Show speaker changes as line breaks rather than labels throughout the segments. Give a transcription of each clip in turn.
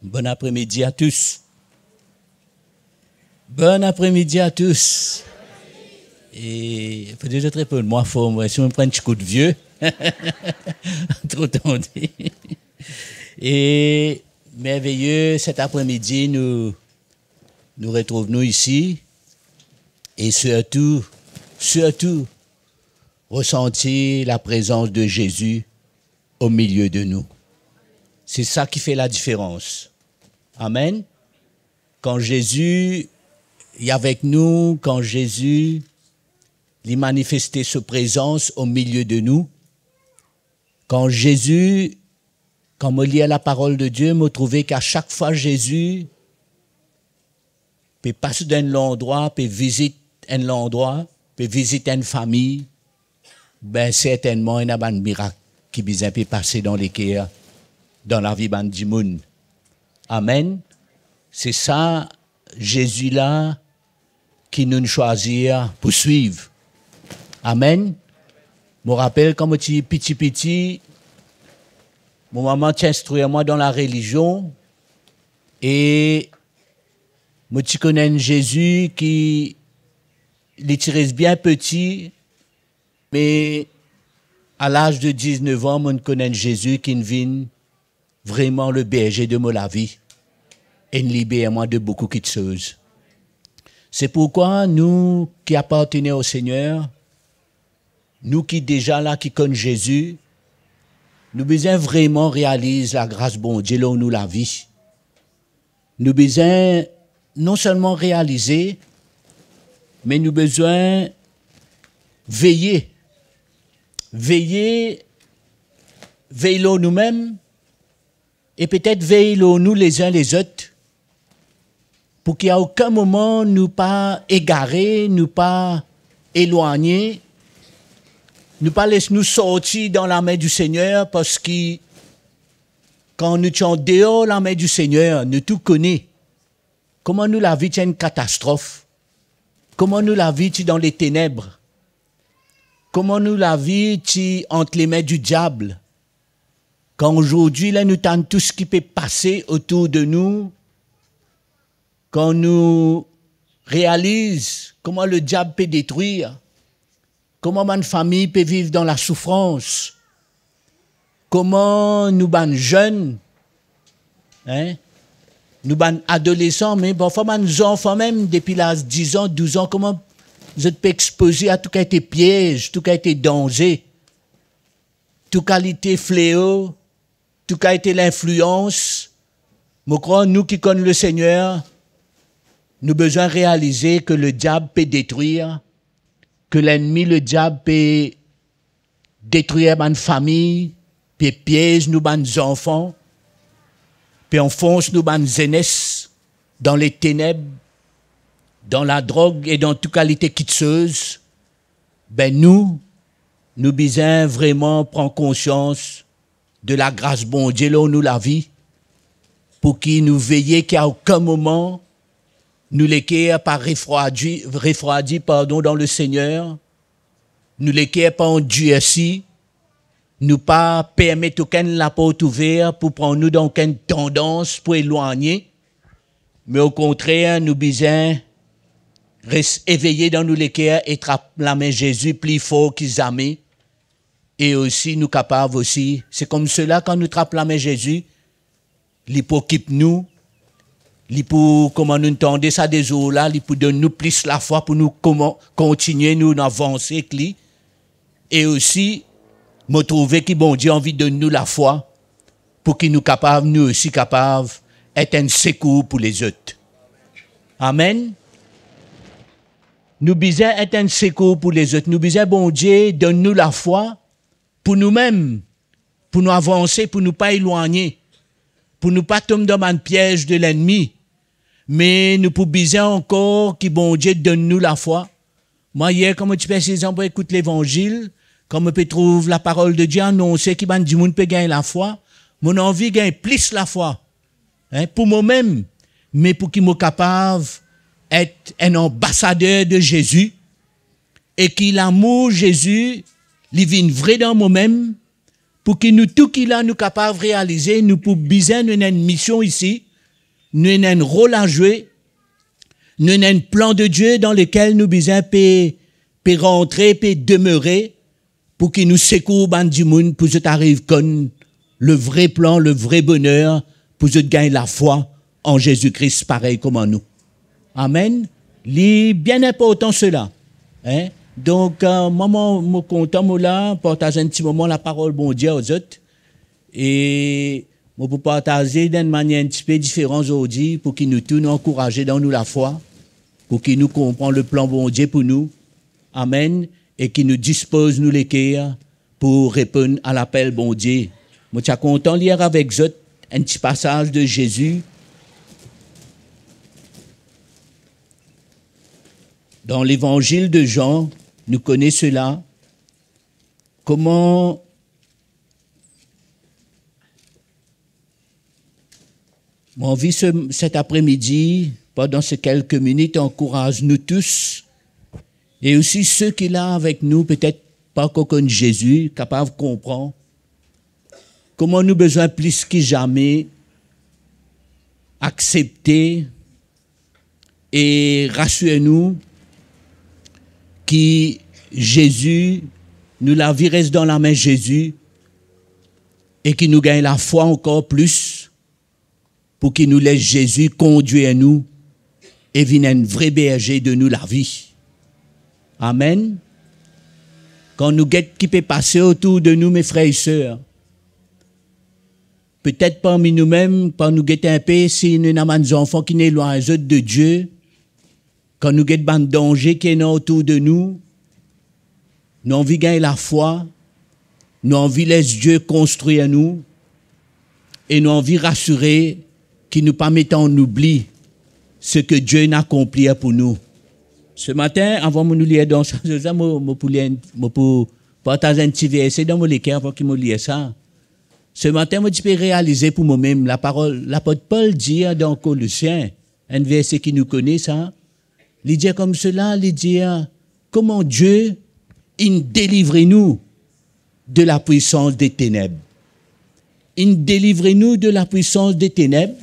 Bon après-midi à tous. Bon après-midi à tous. Et peut-être très peu de moi, si on prend un petit coup de vieux, trop tendu. Et merveilleux, cet après-midi, nous retrouvons ici et surtout, ressentir la présence de Jésus au milieu de nous. C'est ça qui fait la différence. Amen. Quand Jésus est avec nous, quand Jésus il manifestait sa présence au milieu de nous, quand Jésus, quand je lis la parole de Dieu, je trouvais qu'à chaque fois Jésus peut passer d'un endroit, peut visiter un endroit, peut visiter une famille, ben certainement il y a un miracle qui peut passer dans les cœurs, dans la vie du monde. Amen. C'est ça, Jésus-là, qui nous choisit pour suivre. Amen. Je me rappelle quand j'étais petit, mon maman t'instruisait moi dans la religion et je connais un Jésus qui l'utilise bien petit, mais à l'âge de 19 ans, je connais un Jésus qui vient vraiment le berger de ma vie et nous libère moi de beaucoup de choses. C'est pourquoi nous qui appartenons au Seigneur, nous qui déjà là, qui connaissons Jésus, nous besoin vraiment réaliser la grâce bon Dieu là où nous la vie. Nous besoin non seulement réaliser, mais nous besoin veiller nous-mêmes et peut-être veiller nous les uns les autres pour qu'il n'y ait aucun moment nous pas égarés, nous pas éloignés, nous pas laisser nous sortir dans la main du Seigneur parce que quand nous sommes dehors la main du Seigneur, nous tout connaissons. Comment nous la vie c'est une catastrophe. Comment nous la vie dans les ténèbres. Comment nous la vie entre les mains du diable. Quand aujourd'hui là nous tentons tout ce qui peut passer autour de nous. Quand nous réalisons comment le diable peut détruire. Comment une famille peut vivre dans la souffrance. Comment nous, ban jeunes, nous, ban adolescents, mais bon, nos enfants même, depuis l'âge 10 ans, 12 ans, comment vous êtes exposés à tout qui a été piège, tout qui a été danger, tout qualité fléau, tout qui a été l'influence. Je crois, nous qui connaissons le Seigneur, nous avons besoin de réaliser que le diable peut détruire, que l'ennemi, le diable, peut détruire une famille, peut piéger nous, nos enfants, peut enfoncer nous, nos jeunesse dans les ténèbres, dans la drogue et dans toute qualité quitteuse. Ben nous besoin vraiment prendre conscience de la grâce bon Dieu là où nous la vie, pour qu'il nous veille qu'à aucun moment nous l'équerre pas refroidi dans le Seigneur, nous l'équerre pas endurci, nous pas permettre aucune la porte ouverte pour prendre nous dans aucune tendance pour éloigner, mais au contraire, nous besoin rester éveillés dans nous l'équerre et trapper la main Jésus plus fort qu'ils jamais, et aussi nous capables aussi, c'est comme cela quand nous trappons la main Jésus, l'hypocrite nous, pour comment nous entendons ça des jours là, pour donner nous plus la foi pour nous comment continuer nous avancer et aussi me trouver que bon Dieu a envie de nous la foi pour qu'il nous capable nous aussi capables être un secours pour les autres. Amen. Nous besoin être un secours pour les autres. Nous besoin bon Dieu donne-nous la foi pour nous-mêmes, pour nous avancer, pour nous pas éloigner, pour nous pas tomber dans un piège de l'ennemi. Mais nous pouvons besoin encore que bon Dieu donne-nous la foi. Moi, hier, comme tu peux exemple, écouter l'évangile, comme je peux trouver la parole de Dieu annoncée, qui du monde peut gagner la foi, mon envie gagne plus la foi. Pour moi-même, mais pour qu'il soit capable d'être un ambassadeur de Jésus, et que l'amour de Jésus, il vienne vrai dans moi-même, pour que nous, tout qu'il a, nous capables de réaliser, nous pouvons besoin d'une mission ici, nous avons un rôle à jouer, nous avons un plan de Dieu dans lequel nous besoin de rentrer, de demeurer, pour qu'il nous secoue du monde, pour que tu arrives comme le vrai plan, le vrai bonheur, pour que tu gagnes la foi en Jésus-Christ, pareil comme en nous. Amen. C'est bien important cela. Hein? Donc, moi, je suis content de partager un petit moment la parole bon Dieu aux autres. Et je peux partager d'une manière un petit peu différente aujourd'hui pour qu'ils nous tous nous encourager dans nous la foi, pour qu'ils nous comprennent le plan bon Dieu pour nous. Amen. Et qui nous dispose nous les cœurs pour répondre à l'appel bon Dieu. Je suis content de lire avec vous un petit passage de Jésus dans l'évangile de Jean. Nous connaissons cela. Comment mon vie cet après-midi, pendant ces quelques minutes, encourage nous tous. Et aussi ceux qui là avec nous, peut-être pas qu'on connaît Jésus, capables de comprendre comment nous besoin plus que jamais accepter et rassurer-nous que Jésus, nous la vie reste dans la main de Jésus et qu'il nous gagne la foi encore plus pour qu'il nous laisse Jésus conduire nous et vienne un vrai berger de nous la vie. Amen. Quand nous guettons qui peut passer autour de nous, mes frères et sœurs, peut-être parmi nous-mêmes, quand nous guettons un peu, si nous avons des enfants qui sont loin de Dieu, quand nous guettons un danger qui est autour de nous, nous avons envie de gagner la foi, nous avons envie de laisser Dieu construire nous, et nous avons envie de rassurer qu'il ne nous pas mettre en oubli ce que Dieu a accompli pour nous. Ce matin, avant de nous lire dans ça, je pour partager un petit verset dans mon lecture avant qu'il me lise ça. Ce matin, je peux réaliser pour moi-même la parole. L'apôtre Paul dit dans Colossiens, un verset qui nous connaît ça, il dit comme cela, il dit comment Dieu, il délivre nous de la puissance des ténèbres. Il délivre nous de la puissance des ténèbres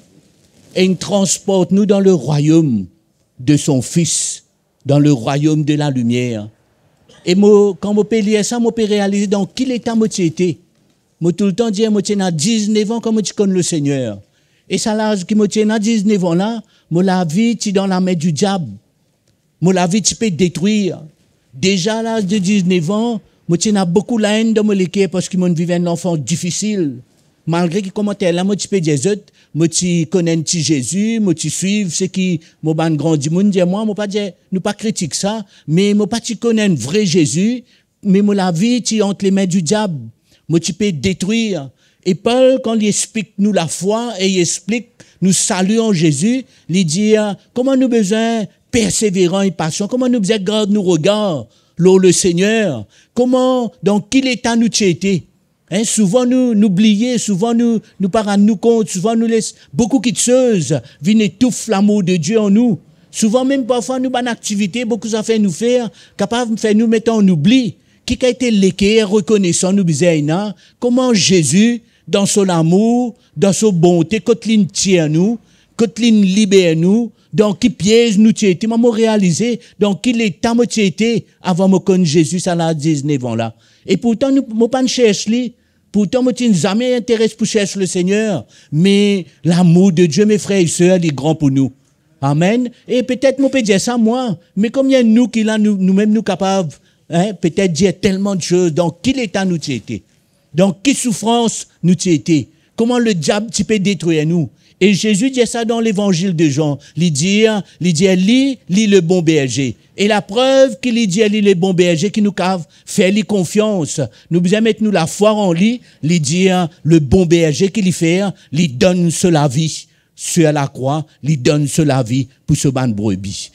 et il transporte nous dans le royaume de son Fils, dans le royaume de la lumière. Et moi, quand je peux lire ça, je peux réaliser dans quel état je été. Moi, tout le temps, je suis à 19 ans comme je connais le Seigneur. Et ça, l'âge qui me tient à 19 ans là, moi, la vie, tu dans la main du diable. Moi, la vie, tu peux détruire. Déjà, à l'âge de 19 ans, moi, tu as beaucoup de haine dans mon cœur parce que moi, je vivais un enfant difficile. Malgré que commentaire là, moi, tu peux dire, moi, tu connais un petit Jésus, moi, tu suis ce qui m'a grandi. Moi, moi, pas dire, nous pas critique ça, mais moi, pas tu connais un vrai Jésus, mais moi, la vie, tu entre les mains du diable. Moi, tu peux détruire. Et Paul, quand il explique nous la foi et il explique, nous saluons Jésus, il dit, comment nous besoin persévérant et patient, comment nous besoin garder nos regards, le Seigneur, comment, dans quel état nous tu été. Hein, souvent nous oublions, souvent nous pas rendre nous compte, souvent nous laisse beaucoup de choses viennent étouffer l'amour de Dieu en nous. Souvent même parfois nous bonne activité, beaucoup ça fait nous faire, capable de faire nous mettre en oubli. Qui a été l'équerre reconnaissant nous bizarre, comment Jésus dans son amour, dans sa bonté, quand il tient nous, quand il libère nous, dans qui piège nous tu étais, moi réalisé dans quel état moi tu étais avant me connaître Jésus à la 19 ans là. Et pourtant nous pas chercher. Pourtant, moi, je n'ai jamais intéressé pour chercher le Seigneur. Mais l'amour de Dieu, mes frères et sœurs, il est grand pour nous. Amen. Et peut-être, moi, je peux dire ça, moi. Mais combien de nous qui, là, nous-mêmes, nous capables, hein, peut-être dire tellement de choses. Dans quel état nous tu étais? Dans quelle souffrance nous tu étais? Comment le diable tu peux détruire nous? Et Jésus dit ça dans l'évangile de Jean. Il dit, lis le bon berger. Et la preuve qu'il dit, lis le bon berger qui nous cave, fait-lui confiance. Nous besoin mettre nous la foi en lui, il dit, le bon berger qui lui fait, il donne la vie. Sur la croix, il donne la vie pour ce ban de brebis.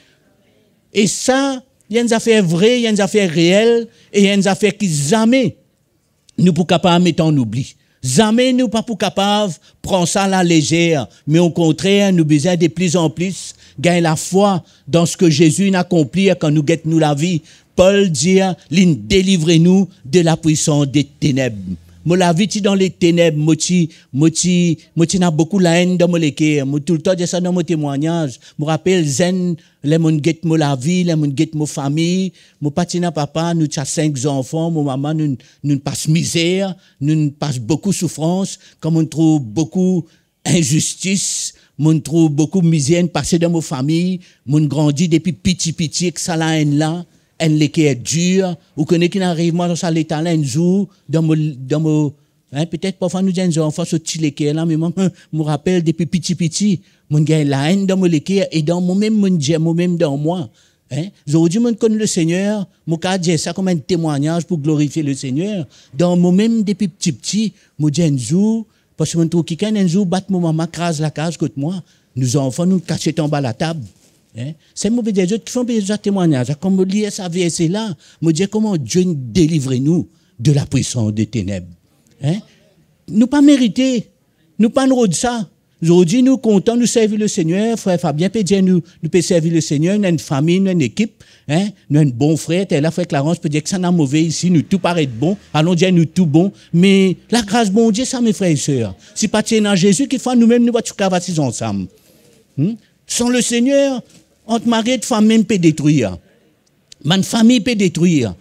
Et ça, il y a une affaire vraie, il y a une affaire réelle, et il y a une affaire qui jamais nous pour capable mettre en oubli. Jamais nous pas pour capable prendre ça à la légère, mais au contraire, nous besoin de plus en plus gagner la foi dans ce que Jésus a accompli quand nous guette-nous la vie. Paul dit, délivre-nous de la puissance des ténèbres. Moi la vie dans les ténèbres, moi n'a beaucoup la haine dans mon cœur. Moi tout le temps dis ça dans mon témoignage. Moi rappelle zen les mon guette moi la vie, les mon guette mon famille. Moi patina papa, nous t'as 5 enfants, mon maman nous passe misère, nous passe beaucoup souffrance, comme on trouve beaucoup injustice, on trouve beaucoup misère passé dans mon famille, mon grandit depuis petit que ça la haine là. Elle est dure, ou connaît qui n'arrive moi dans ça l'état là un jour dans mon peut-être parfois nous disons enfants ce petit léquer là mais moi me rappelle depuis petit mon gars la haine dans mon léquer et dans moi-même dans moi aujourd'hui mon connaît le Seigneur mon cas dire ça comme un témoignage pour glorifier le Seigneur dans moi-même depuis petit mon dis un jour parce que mon trouve quelqu'un un jour bat mon maman crase la case contre moi nous enfants nous cacher en bas la table. C'est mauvais des autres qui font des témoignages. Comme lire ça verset là, me dire comment Dieu délivre nous de la puissance des ténèbres. Nous pas mérité, nous pas nous de ça. Aujourd'hui, nous contents, nous servir le Seigneur. Frère Fabien peut dire nous peut servir le Seigneur, nous avons une famille, nous avons une équipe, nous avons un bon frère. Et là, frère Clarence peut dire que ça n'a mauvais ici, nous tout paraît bon. Allons dire nous tout bon. Mais la grâce bon Dieu, ça mes frères et sœurs. Si pas tiens dans Jésus, qu'il faut nous-mêmes nous tout cavasser ensemble. Sans le Seigneur, entre mari et femme même peut détruire. Ma famille peut détruire.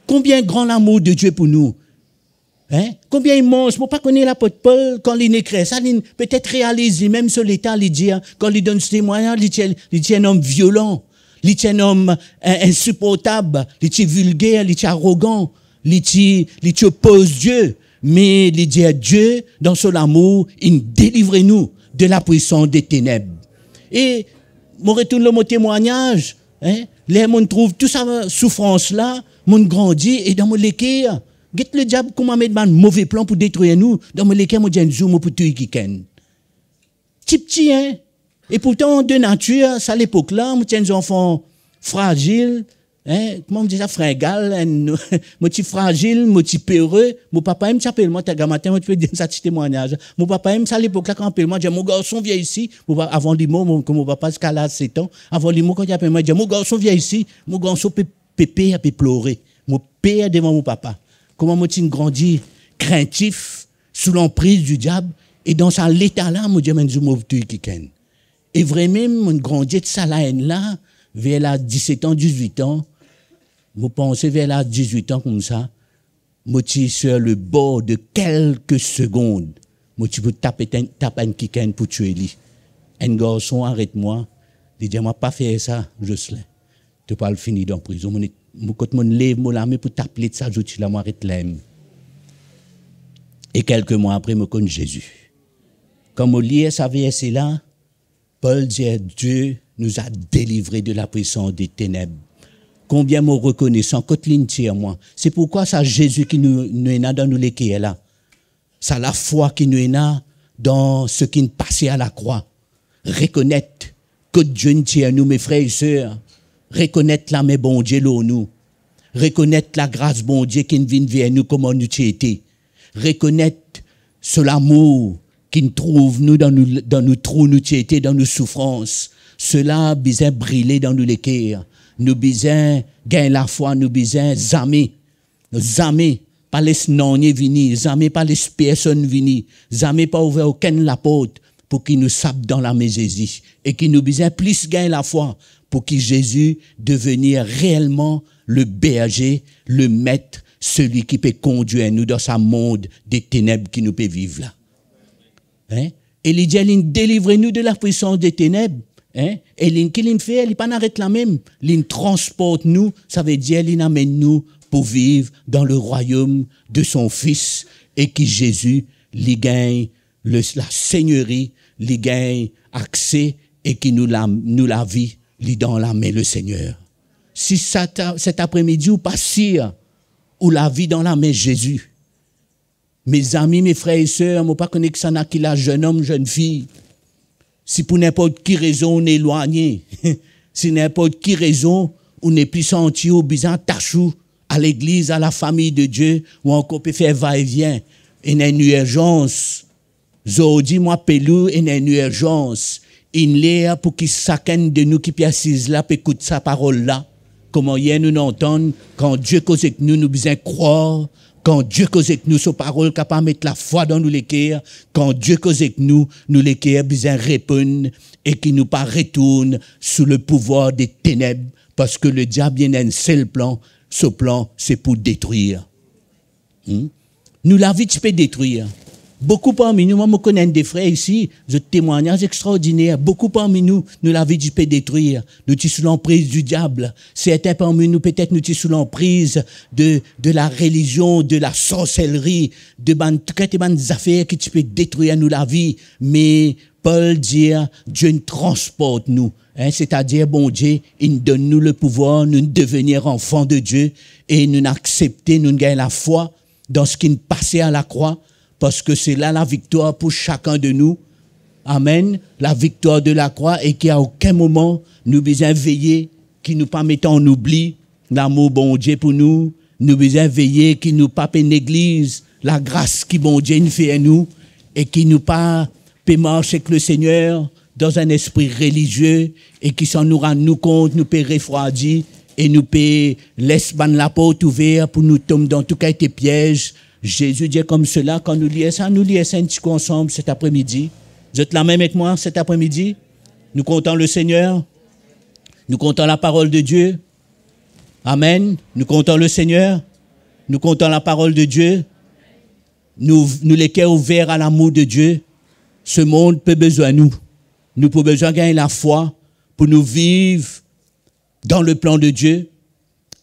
Combien grand l'amour de Dieu pour nous. Combien immense. Je ne pas connaître l'apôtre Paul quand il écrit ça. Il peut-être réalise même sur l'état, il dit, quand il donne ce témoignage, il tient un homme violent. Il tient un homme insupportable. Il tient vulgaire, il tient arrogant. Il oppose Dieu. Mais il dit à Dieu, dans son amour, il délivre nous de la puissance des ténèbres. Et je retourne le mon témoignage, les gens trouvent toute sa souffrance là, mon grandit et dans mon léquer, get le diable comment mettre un mauvais plan pour détruire nous, dans mon léquer mon un jour pour tuer quelqu'un. Petit et pourtant de nature, ça à l'époque là, mon des enfants fragiles, comment on dit ça fringal, mon petit fragile, mon petit peureux, mon papa aime s'appelle moi ta matin, moi tu peux dire ça petit témoignage. Mon papa aime ça à l'époque là quand appelle moi, dit mon garçon viens ici, avant les mots comme mon papa ce cas-là 7 ans, avant les mots quand il appelle moi, dit mon garçon viens ici, mon garçon pépé a pleurer. Mon père devant mon papa. Comment moi tu grandi craintif sous l'emprise du diable et dans ça l'état là, mon Dieu m'a dit moi tu quelqu'un. Et vraiment mon grandi de ça là vers l'âge 17 ans, 18 ans. Vous pensez vers l'âge de 18 ans comme ça, moi sur le bord de quelques secondes, moi tu peux taper un quelqu'un pour tuer lui. Un garçon arrête-moi, il dit moi pas faire ça, Jocelyn. Tu pas le finir dans prison. Quand je lève mon lame pour t'appeler de ça, je dis là moi arrête l'aime. Et quelques mois après, je connais Jésus. Quand on lit ça verset là, Paul dit Dieu nous a délivrés de la puissance des ténèbres. Combien me reconnaissant, Coteline tire moi. C'est pourquoi ça Jésus qui nous est dans nous les qui est là. C'est la foi qui nous est là dans ce qui nous passait à la croix. Reconnaître que Dieu nous tient nous, mes frères et sœurs. Reconnaître la main bon Dieu là nous. Reconnaître la grâce bon Dieu qui nous vient vers nous comme nous été. Reconnaître ce l'amour qui nous trouve nous dans nos trous, nous été, dans nos souffrances. Cela besoin briller dans nous les cœurs. Nous besoin gagner la foi, nous besoin zamer, pas les nonniers venir, zamer pas les personnes venir, zamer pas ouvrir aucune la porte pour qu'ils nous sapent dans la Jésus et qui nous besoin plus gagner la foi pour que Jésus devenir réellement le berger, le maître, celui qui peut conduire nous dans ce monde des ténèbres qui nous peut vivre là. Et il dit, délivrez-nous de la puissance des ténèbres. Et l'in qui l'in fait, il pas n'arrête la même. L'in transporte nous, ça veut dire l'in amène nous pour vivre dans le royaume de son Fils et qui Jésus lui gagne la seigneurie, lui gagne accès et qui nous la vie, lui dans la main le Seigneur. Si cet après-midi ou pas sire ou la vie dans la main Jésus. Mes amis, mes frères et sœurs, moi pas connaître que ça n'a qu'il a jeune homme, jeune fille. Si pour n'importe qui raison on est éloigné, si n'importe qui raison on n'est plus senti au besoin tachou à l'église, à la famille de Dieu, ou encore peut faire va-et-vient, il y a une urgence. Aujourd'hui, moi, pelou, il y a une urgence. Il y a pour qu'il chacun de nous qui est assis là, peut écouter sa parole là. Comment y est nous entendre quand Dieu cause avec nous, nous besoin croire Quand Dieu cause avec nous, sa parole capable de mettre la foi dans nous les cœurs. Quand Dieu cause avec nous les cœurs besoin répondre et qui nous pas retourne sous le pouvoir des ténèbres. Parce que le diable a un seul plan. Ce plan, c'est pour détruire. Nous, la vie, tu peux détruire. Beaucoup parmi nous, moi, je connais des frères ici, je témoignage extraordinaire. Beaucoup parmi nous, la vie, tu peux détruire. Nous sommes sous l'emprise du diable. Certains parmi nous, peut-être, nous sommes sous l'emprise de la religion, de la sorcellerie, de des affaires qui tu peux détruire nous la vie. Mais, Paul dit, Dieu nous transporte nous. C'est-à-dire, bon Dieu, il donne nous le pouvoir, nous devenir enfants de Dieu et nous accepter, nous gagner la foi dans ce qui nous passait à la croix, parce que c'est là la victoire pour chacun de nous. Amen. La victoire de la croix et qu'à aucun moment nous besoin veiller, qui nous pas mettant en oubli l'amour bon Dieu pour nous, nous besoin veiller qui nous pas néglige la grâce qui bon Dieu nous fait à nous et qui nous pas marcher avec le Seigneur dans un esprit religieux et qui s'en nous rend nous compte, nous peut refroidir et nous peut laisser la porte ouverte pour nous tomber dans tout cas des pièges. Jésus dit comme cela, quand nous lisons ça un petit coup ensemble cet après-midi. Vous êtes là même avec moi cet après-midi? Nous comptons le Seigneur. Nous comptons la parole de Dieu. Amen. Nous comptons le Seigneur. Nous comptons la parole de Dieu. Nous les cœurs ouverts à l'amour de Dieu. Ce monde peut besoin de nous. Nous pouvons besoin de gagner la foi pour nous vivre dans le plan de Dieu.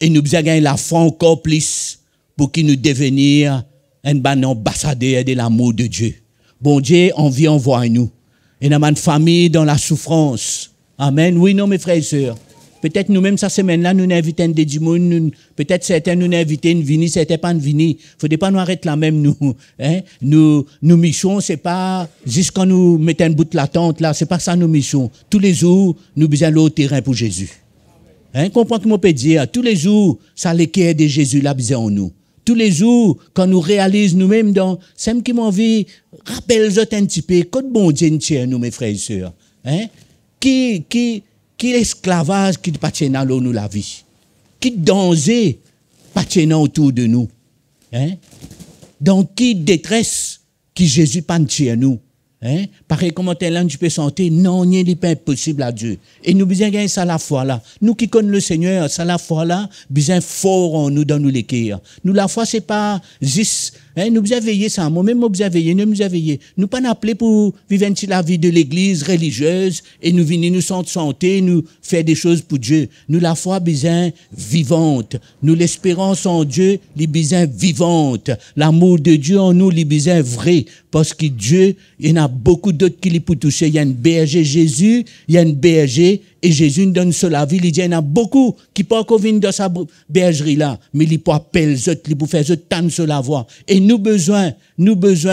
Et nous besoin de gagner la foi encore plus pour qu'il nous devenir un bon ambassadeur de l'amour de Dieu. Bon Dieu, envoie nous. Et dans ma famille, dans la souffrance. Amen. Oui, non, mes frères et sœurs. Peut-être nous-mêmes, cette semaine-là, nous invitons des démons. Peut-être certains nous invitent une vini, certains pas une vini. Il ne faut pas nous arrêter là même, nous. Nous mission, c'est pas juste quand nous mettons une bout de la tente, là, c'est pas ça nos missions. Tous les jours, nous besoin de l'autre terrain pour Jésus. Comprends que moi peux dire, tous les jours, ça l'équerre de Jésus, là, besoin en nous. Tous les jours, quand nous réalisons nous-mêmes dans, c'est qui m'envie, rappelle-nous un petit peu, que bon Dieu nous, mes frères et sœurs. Qui l'esclavage qui appartient à nous la vie? Qui danger appartient autour de nous? Donc, qui détresse qui Jésus pas à nous? Pareil, comment là, tu peux sentir, non, il n'est pas impossible à Dieu. Et nous besoin gagner ça la foi là. Nous qui connaissons le Seigneur, ça la foi là, besoin fort en nous dans nous les cœurs. Nous la foi c'est pas juste, nous besoin veiller ça, moi-même nous besoin veiller, nous besoin veiller. Nous pas appelés pour vivre la vie de l'église religieuse et nous venir nous santé, nous faire des choses pour Dieu. Nous la foi besoin vivante. Nous l'espérance en Dieu, les besoin vivante. L'amour de Dieu en nous, les besoin vrai. Parce que Dieu, il y en a beaucoup d'autres qui les pour toucher. Il y a une berger Jésus, il y a une berger, et Jésus nous donne cela vie. Il dit, il y en a beaucoup qui pas encore venir dans sa bergerie là, mais il peut appeler les autres, il peut faire autres tant sur la voie. Et nous besoin,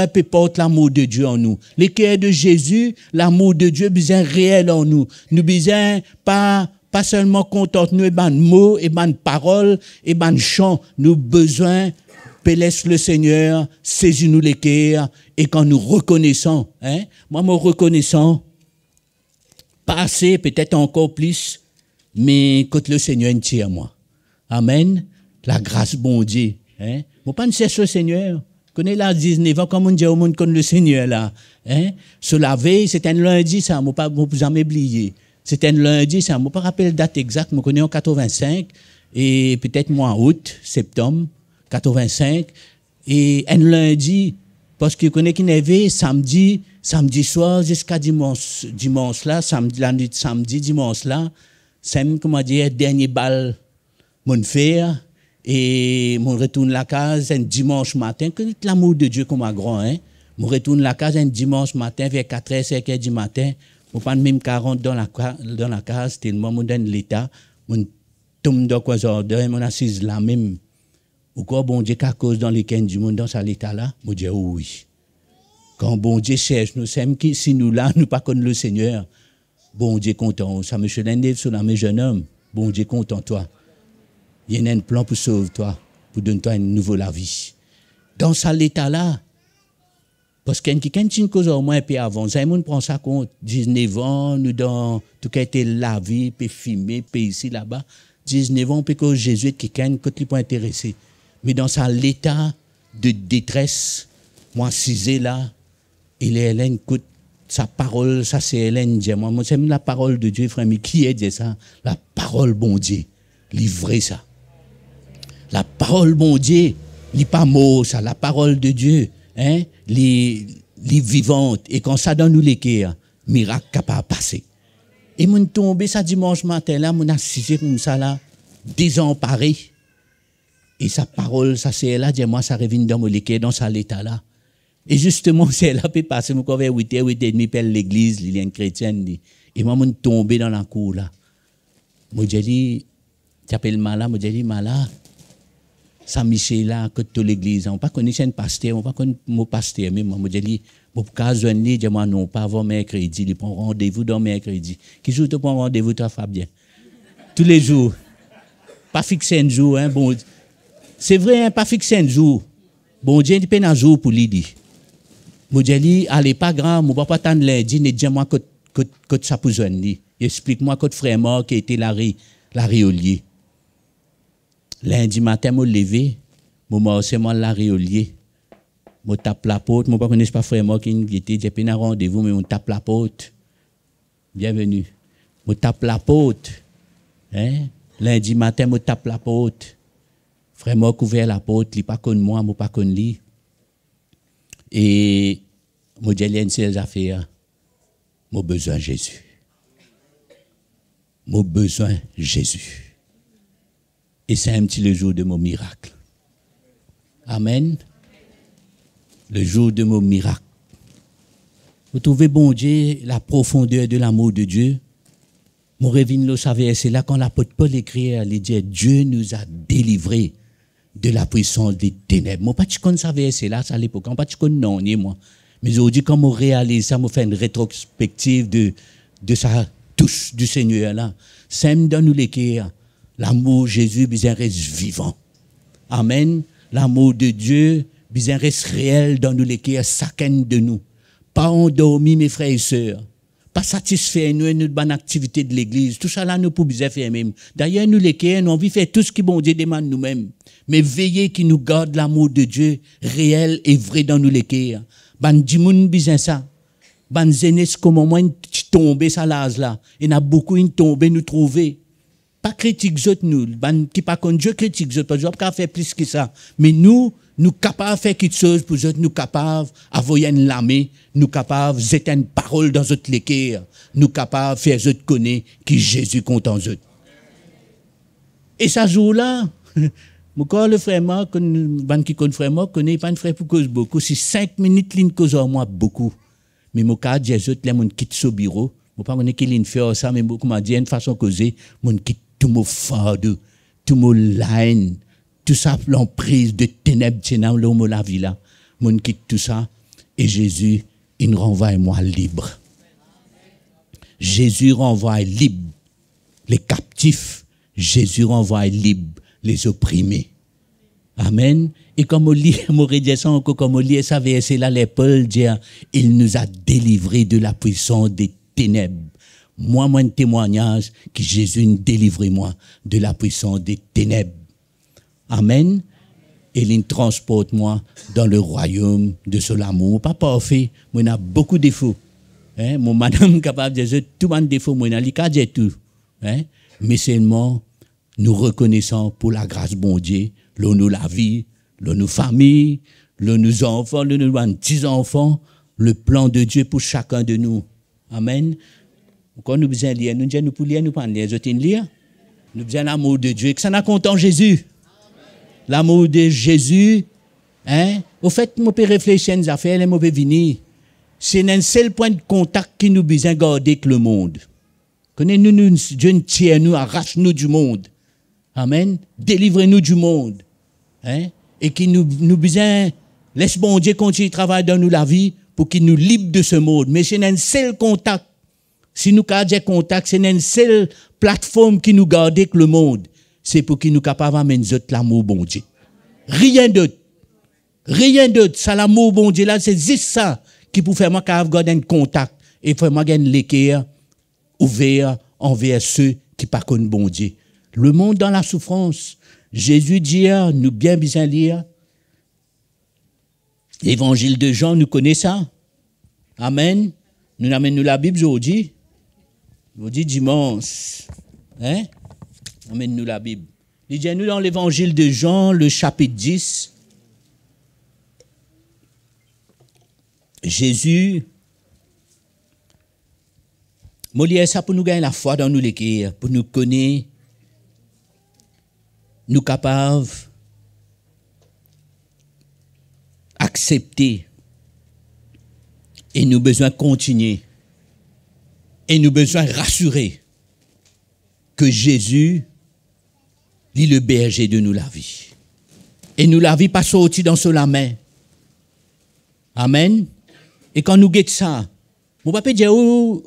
peut porter l'amour de Dieu en nous. Les cœurs de Jésus, l'amour de Dieu, besoin réel en nous. Nous besoin pas seulement contenter nous et ban mots, et ban paroles, et ban chants. Nous besoin laisse le Seigneur, saisis-nous les cœurs, et quand nous reconnaissons, moi, me reconnaissant, pas assez, peut-être encore plus, mais quand le Seigneur tient à moi. Amen. La grâce, bon Dieu. Moi, pas ne cherche le Seigneur. Connais là, 19 ans, comme on dit au monde, connaît le Seigneur là. Se laver, c'est un lundi, ça, moi, pas, jamais oublié. C'est un lundi, ça, moi, pas rappelle date exacte, moi, connais en 85, et peut-être moi, août, septembre, 85, et un lundi, parce que je connais qu'il avait samedi soir jusqu'à dimanche là, samedi, dimanche là, c'est, comment dire, dernier bal, mon frère, et mon retourne la case un dimanche matin, que l'amour de Dieu comme un grand, mon retourne la case un dimanche matin, vers 4h, 5h du matin, mon pas même 40 dans la case, tellement mon donne l'état, mon tombe dans quoi ordre, mon assise là même. Ou quoi, bon Dieu, qu'à cause dans les cannes du monde, dans cet état-là, mon Dieu, oui. Quand bon Dieu cherche, nous sommes qui, si nous là, nous pas connaissons le Seigneur, bon Dieu content. Ça me chelène sur la mes jeune homme, bon Dieu content toi. Il y a un plan pour sauver toi, pour donner toi une nouvelle vie. Dans cet état-là, parce qu'il y a une cause au moins un peu avant, ça, on prend ça compte, 19 ans, nous dans tout cas été la vie, puis filmer, puis ici, là-bas, 19 ans, puis que Jésus est quelqu'un qui n'est pas intéressé. Mais dans ça, l'état, de détresse. Moi, assisé là, et Hélène écoute sa parole, ça c'est Hélène dit, moi, c'est la parole de Dieu, frère, mais qui est dit ça? La parole bon Dieu, livrez ça. La parole bon Dieu, n'est pas mot, ça, la parole de Dieu, hein, les vivante, et quand ça donne nous l'équerre, miracle capable de passer. Et mon tombé ça dimanche matin là, mon assisé comme ça là, désemparé. Et sa parole, ça c'est là, dis-moi, ça revient dans mon l'équerre, dans sa l'état là. Et justement, c'est là, puis passer, mon vers 8h, 8h30, pelle l'église, l'île chrétienne, et moi, mon tombé dans la cour là. Moi, j'ai dit, tu appelles Mala, moi, j'ai dit, Mala, Saint-Michel là, que toute l'église, on ne connaît pas un pasteur, on ne connaît pas mon pasteur, mais moi, j'ai dit, pour cas joindre, dis-moi non, pas avant mercredi, il prend rendez-vous dans mercredi. Qui joue, tu prends rendez-vous, toi, Fabien? Tous les jours. Pas fixé un jour, hein, bon. C'est vrai, hein, pas fixé un jour. Bon Dieu, il peine un jour pour lui dire. Moi, j'ai dit, allez, pas grand, moi, pas tant de lundi, ne dis-moi que ça pour joindre. Explique-moi que frère mort qui était la réolier. Lundi matin, je me levé, je me la réolier. Je tape la porte, je ne connais pas frère mort qui était, j'ai pas un rendez-vous, mais je tape la porte. Bienvenue. Je tape la porte. Hein? Lundi matin, je tape la porte. Frère mort ouvert la porte, il n'est pas connu moi, je ne pas connu lui. Et je dis, il y a une seule affaire. J'ai besoin de Jésus. J'ai besoin de Jésus. Et c'est un petit le jour de mon miracle. Amen. Le jour de mon miracle. Vous trouvez, bon Dieu, la profondeur de l'amour de Dieu? Mon révine le savait, c'est là quand l'apôtre Paul écrit, il dit, Dieu nous a délivrés de la puissance des ténèbres. Moi, pas tu connais ça, c'est là, à l'époque, pas tu connais non, moi. Mais aujourd'hui, quand on réalise ça, on fait une rétrospective de sa touche du Seigneur là. Ça me donne nous l'équerre. L'amour de Jésus, bien reste vivant. Amen. L'amour de Dieu, bien reste réel dans nous l'équerre, chacun de nous. Pas endormi, mes frères et sœurs. Pas satisfait, nous, une bonne activité de l'église. Tout ça là, nous pouvons bien faire même. D'ailleurs, nous l'équerre, nous avons envie de faire tout ce qui bon Dieu demande nous-mêmes. Mais veillez qui nous garde l'amour de Dieu réel et vrai dans nous l'équerre. Ban dimoun bizin ça. Ban zenes comment moi tomber ça l'âge là. Il y en a beaucoup qui tombé nous trouver. Pas critique autres nous, ban qui pas contre Dieu critique autres, parce qu'on faire plus que ça. Mais nous capables de faire quelque chose pour autres, nous capables d'envoyer une lame, nous capables de jeter une parole dans notre l'équerre, nous capables de faire autres connaître qui Jésus compte en eux. Et ça jour là, quand le frère mort, qui connaît frère mort, connaît pas un frère pour cause beaucoup. Si 5 minutes, l'une cause en moi beaucoup. Mais mon cas, j'ai autres, les gens quittent ce bureau. Je ne sais pas qui l'une fait ça, mais comment dire, une façon causer, mon quitte tout mon fardeau, tout mon line, tout ça, l'emprise de ténèbres, c'est dans l'homme la vie là. Mon quitte tout ça. Et Jésus, il renvoie moi libre. Jésus renvoie libre les captifs. Jésus renvoie libre les opprimés. Amen. Et comme on lit, comme on lit ça verset là, les Paul dit, il nous a délivrés de la puissance des ténèbres. Moi, un témoignage que Jésus nous délivre moi de la puissance des ténèbres. Amen. Et il transporte moi dans le royaume de son amour. Pas parfait, moi, j'ai beaucoup de défauts. Hein? Mon madame capable de dire tout mon défaut, moi, j'ai tout. Hein? Mais seulement, nous reconnaissons pour la grâce bon Dieu, nous la vie, nous famille, nous enfants, nous petits-enfants, le plan de Dieu pour chacun de nous. Amen. Quand nous besoin lire, nous pour lire, nous pas lire, lire. Nous besoin l'amour de Dieu, que ça n'a content Jésus. L'amour de Jésus, hein? Au fait, moi peux réfléchir à une affaire, moi peux venir. C'est un seul point de contact qui nous besoin garder avec le monde. Connaissez-nous, Dieu nous tire, nous arrache-nous du monde. Amen. Délivrez-nous du monde. Hein? Et qui nous besoin, laisse bon Dieu continuer de travailler dans nous la vie pour qu'il nous libère de ce monde. Mais c'est un seul contact. Si nous avons des contacts, c'est une seule plateforme qui nous garde avec le monde. C'est pour qu'il nous capable d'amener l'amour bon Dieu. Rien d'autre. Rien d'autre. Ça, l'amour bon Dieu là, c'est juste ça qui peut faire moi garder un contact et faire moi gagner l'équerre ouvert envers ceux qui ne connaissent pas bon Dieu. Le monde dans la souffrance. Jésus dit, nous bien lire, L'évangile de Jean, nous connaissons ça. Amen. Nous amènons la Bible aujourd'hui. Aujourd'hui, dimanche. Hein? Amène-nous la Bible. Lisez-nous dans l'évangile de Jean, le chapitre 10. Jésus, Molière, ça pour nous gagner la foi dans nous l'écrire, pour nous connaître, nous capables accepter et nous besoin continuer et nous besoin rassurer que Jésus est le berger de nous la vie. Et nous la vie pas sorti dans la main. Amen. Et quand nous guettons ça, mon papa dit, oh,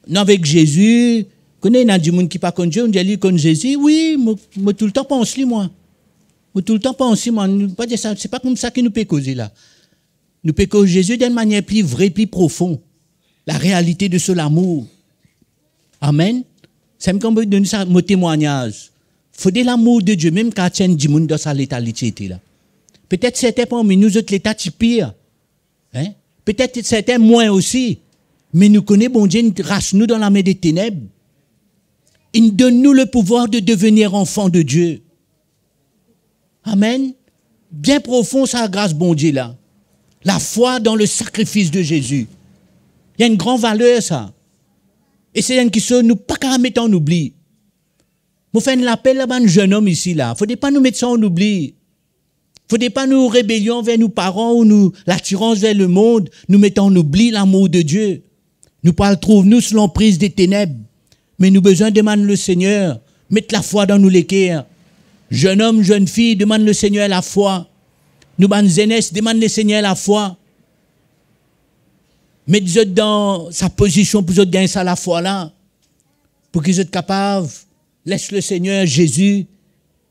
non, avec Jésus, connais des gens qui pas connaissent Dieu, on dit connaît Jésus, oui, moi tout le temps pense lui moi. Moi tout le temps pense moi, pas dire ça, c'est pas comme ça que nous peut causer là. Nous peut causer Jésus d'une manière plus vraie, plus profonde. La réalité de son amour. Amen. C'est comme vous donner ça mon témoignage. Faut de l'amour de Dieu même quand tient du monde dans sa létalité là. Peut-être c'était parmi nous autres l'état pire. Hein? Peut-être c'était moins aussi. Mais nous connaissons, bon Dieu, rache-nous dans la main des ténèbres. Il donne-nous le pouvoir de devenir enfants de Dieu. Amen. Bien profond, sa grâce, bon Dieu, là. La foi dans le sacrifice de Jésus. Il y a une grande valeur, ça. Et c'est un qui se nous pas qu'à mettre en oubli. Nous faisons un appel à un jeune homme ici, là. Faut pas nous mettre ça en oubli. Faut pas nous rébellion vers nos parents ou nous l'attirance vers le monde, nous mettons en oubli l'amour de Dieu. Nous pas trouve nous sous l'emprise des ténèbres, mais nous besoin demander le Seigneur, mettre la foi dans nous l'équerre. Jeune homme, jeune fille, demande le Seigneur la foi. Nous ban jeunesse, demande le Seigneur la foi. Mettez dans sa position pour vous gagner ça la foi là, pour qu'ils soient capables. Laisse le Seigneur Jésus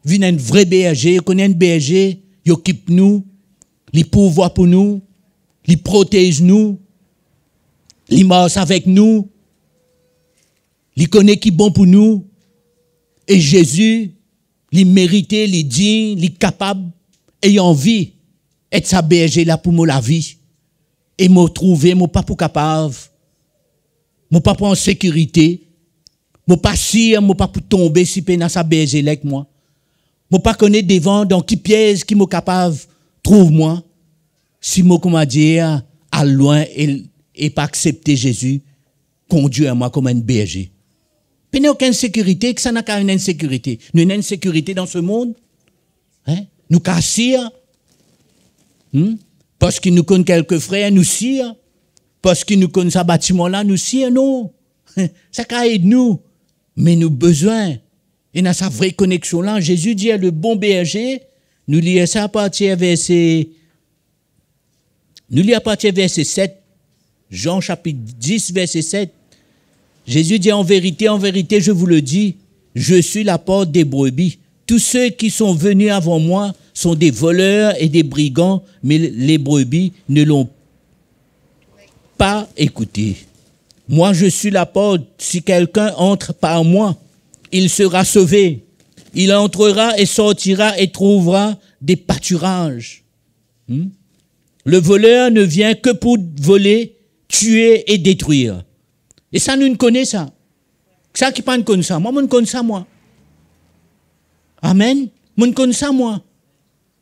venir un vrai berger, connaît un berger, il occupe nous, il pourvoit pour nous, il protège nous. Il marche avec nous. Il connaît qui est bon pour nous. Et Jésus, il mérite, il dit, il est capable, et envie d'être sa berger là pour moi la vie. Et me trouver, moi pas pour capable. Moi pas pour en sécurité. Moi pas sûr, moi pas pour tomber si peine dans sa berger là avec moi. Moi pas connaître devant dans qui piège qui me capable trouve-moi. Si moi comment dire à loin et pas accepter Jésus, conduire moi comme un berger. Il n'y a aucune sécurité, que ça n'a qu'à une insécurité. Nous avons une insécurité dans ce monde. Hein? Nous cassons. Parce qu'ils nous connaissent quelques frères, nous sire. Parce qu'ils nous connaissent ce bâtiment-là, nous sire, non. Ça aide nous. Mais nous avons besoin. Et dans sa vraie connexion-là, Jésus dit le bon berger. Nous lisons ça à partir verset 7. Jean chapitre 10, verset 7. Jésus dit en vérité, je vous le dis, je suis la porte des brebis. Tous ceux qui sont venus avant moi sont des voleurs et des brigands, mais les brebis ne l'ont pas écouté. Moi, je suis la porte. Si quelqu'un entre par moi, il sera sauvé. Il entrera et sortira et trouvera des pâturages. Le voleur ne vient que pour voler, tuer et détruire. Et ça, nous ne connaissons ça. Ça qui pas ne connaît ça. Moi, je ne connais ça, moi. Amen. Je ne connais ça, moi.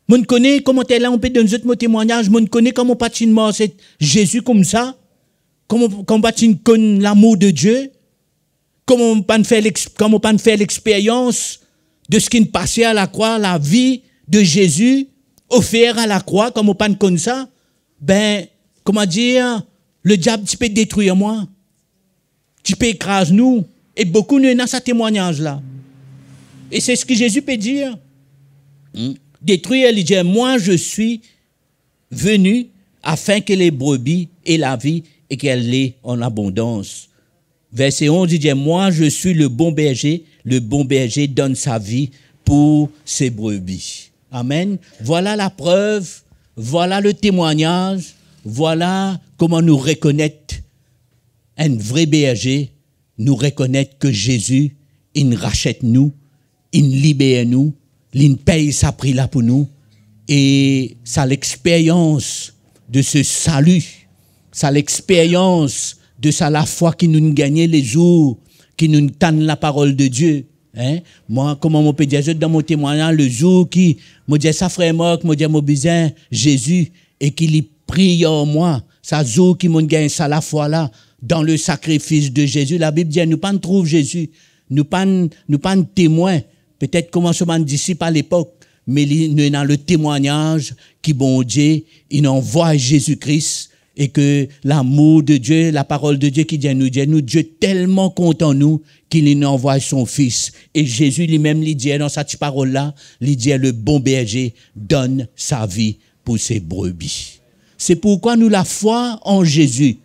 Je ne connais comment t'es là, on peut donner mon témoignage. Je ne connais comment patinement c'est Jésus comme ça. Comment patinement connaît l'amour de Dieu. Comment on pas faire l'expérience de ce qui nous passait à la croix, la vie de Jésus offert à la croix, comme on pas connaît ça. Ben, comment dire, le diable, tu peux détruire moi. Tu peux écraser nous. Et beaucoup nous dans ce témoignage-là. Et c'est ce que Jésus peut dire. Détruire, il dit, moi je suis venu afin que les brebis aient la vie et qu'elle l'ait en abondance. Verset 11, il dit, moi je suis le bon berger donne sa vie pour ses brebis. Amen. Voilà la preuve, voilà le témoignage, voilà comment nous reconnaître un vrai berger, nous reconnaître que Jésus, il rachète nous, il libère nous, il paye sa prix là pour nous, Et ça l'expérience de ce salut, ça l'expérience de ça la foi qui nous gagne les jours, qui nous tannent la parole de Dieu. Hein? Moi, comment on peut dire dans mon témoignage, le jour qui me dit ça frère Marc, me dit mon besoin Jésus et qu'il y prie en moi, ça jour qui me gagne ça la foi là dans le sacrifice de Jésus. La Bible dit nous pas trouve Jésus, nous pas témoins, peut-être commencement disciple à l'époque, mais nous dans le témoignage qui bon Dieu, il envoie Jésus-Christ. Et que l'amour de Dieu, la parole de Dieu qui dit nous, Dieu tellement content nous qu'il nous envoie son Fils. Et Jésus lui-même, il dit dans cette parole-là, il dit le bon berger donne sa vie pour ses brebis. C'est pourquoi nous la foi en Jésus.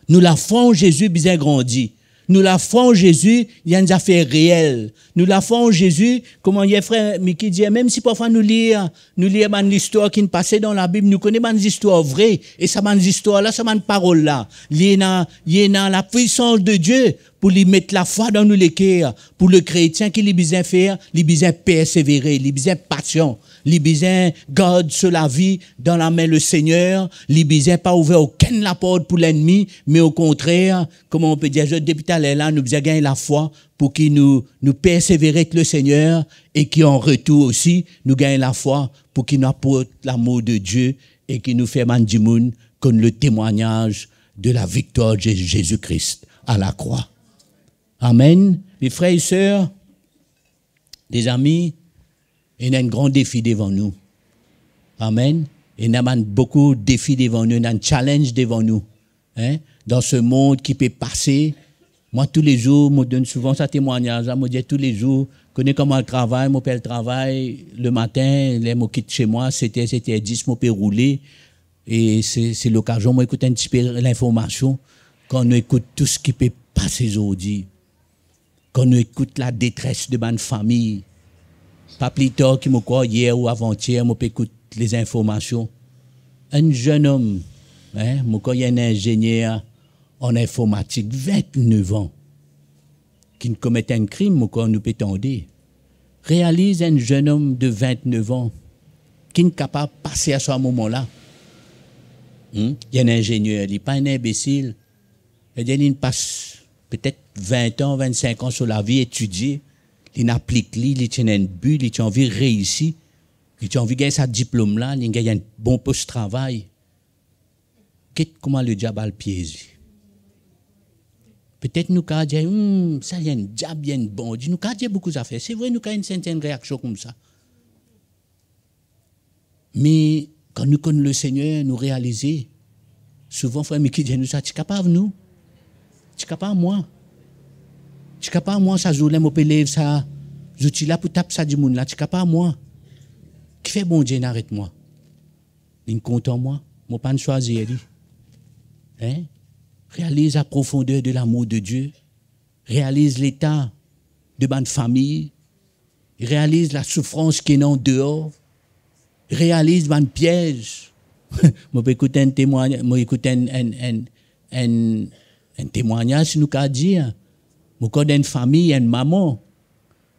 Nous la foi en Jésus bien grandi. Nous la foi en Jésus, il y a une affaire réelle. Nous la foi en Jésus, comment il y a frère Mickey dit, même si parfois nous lire une histoire qui ne passait dans la Bible, nous connaissons une histoire vraie, et ça une histoire là, ça une parole là. Il y a la puissance de Dieu pour lui mettre la foi dans nous les cœurs, pour le chrétien qui lui besoin faire, lui besoin persévérer, lui besoin patient, lui besoin garde sur la vie dans la main le Seigneur, lui besoin pas ouvert aucune la porte pour l'ennemi, mais au contraire, comment on peut dire, depuis tout à l'heure là, nous besoin gagner la foi pour qu'il nous persévérer avec le Seigneur et qui en retour aussi, nous gagne la foi pour qu'il nous apporte l'amour de Dieu et qui nous fait mandimoun comme le témoignage de la victoire de Jésus-Christ à la croix. Amen. Les frères et sœurs, les amis, il y a un grand défi devant nous. Amen. Il y a beaucoup de défis devant nous, il y a un challenge devant nous. Hein? Dans ce monde qui peut passer, moi tous les jours, je donne souvent ce témoignage, je dis tous les jours, je connais comment je travaille, je fais le travail, le matin, je quitte chez moi, c'était 10, je peux rouler, et c'est l'occasion, moi écoute un petit peu l'information, quand on écoute tout ce qui peut passer aujourd'hui. Quand on écoute la détresse de ma famille, pas plus tard qu'il me croit hier ou avant-hier, je peux écouter les informations. Un jeune homme, hein, il y a un ingénieur en informatique, 29 ans, qui ne commet un crime, nous peut tendre. Réalise un jeune homme de 29 ans qui n'est capable de passer à ce moment-là. Il y a un ingénieur, il n'est pas un imbécile. Il passe peut-être 20 ans, 25 ans sur la vie, étudier, il applique, il tient un but, il a envie de réussir, il a envie de gagner sa diplôme là, il a gagné un bon poste de travail. Comment le diable a le piège? Peut-être nous avons dit, ça y a un diable, il y a un bon Dieu. Nous avons dit beaucoup d'affaires. C'est vrai, nous avons une certaine réaction comme ça. Mais quand nous connaissons le Seigneur, nous réalisons, souvent, frère Mickey dit, nous, ça, tu es capable, nous? Tu es capable, moi? Tu es capable, moi, ça joue là, mon élève, ça, je suis là pour taper ça du monde là, tu es capable, moi? Qui fait bon Dieu, arrête-moi? Il compte en moi, moi, pas choisir, hein? Réalise la profondeur de l'amour de Dieu, réalise l'état de ma famille, réalise la souffrance qui est en dehors, réalise mon piège. Je peux écouter un témoignage, un témoignage, si nous avons dit, je connais une famille, une maman,